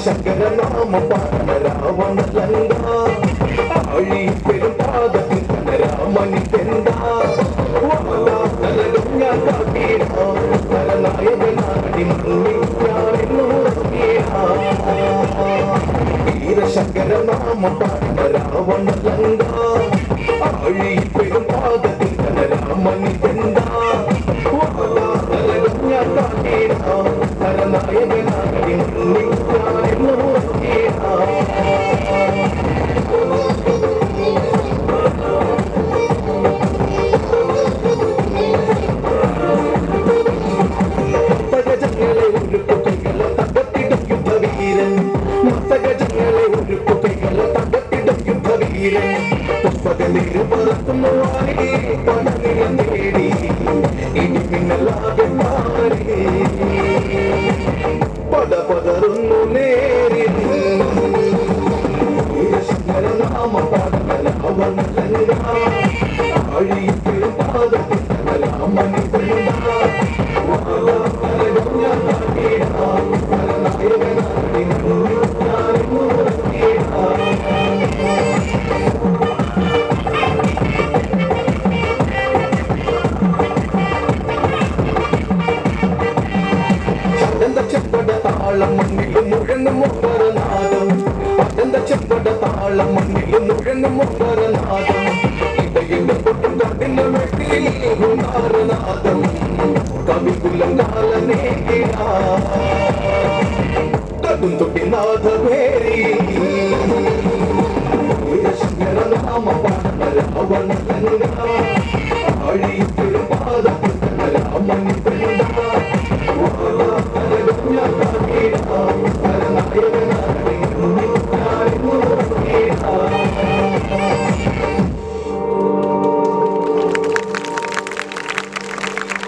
ശങ്കരനാമ പാടന രാവണലങ്ക ആഴി പെരുമ്പാദത്തിൽ രാമണി പെന്ത നരകം ഞാൻ കാട്ടീട നരനായകനാടി വീരശങ്കരനാമ പാടന രാവണലങ്ക ആഴി പെരുമ്പാദത്തിൽ രാമണി പെന്ത നരകം ഞാൻ കാട്ടീട നരനായകനാടി പദപദറുന്നു നേരി ശങ്കരനാമ പാടന രാവണലങ്ക ആഴി പെരുമ്പാദത്തിൽ രാമണി പെന്ത താളം മണ്ണിലും മുഴങ്ങും മുഖരനാദം അതെന്താ ചെമ്പട താളം മണ്ണിലും മുഴങ്ങും മുഖരനാദം ഇടയിലെ പൊട്ടും കടിന വെട്ടിനാരനാദം കവികുലം കാലനേ കടും തൊട്ടിനാഥ ഭേരി ശങ്കരനാമ പാടന രാവണലങ്ക ആഴി പെരുമ്പാദത്തിൽ രാമണി പെന്ത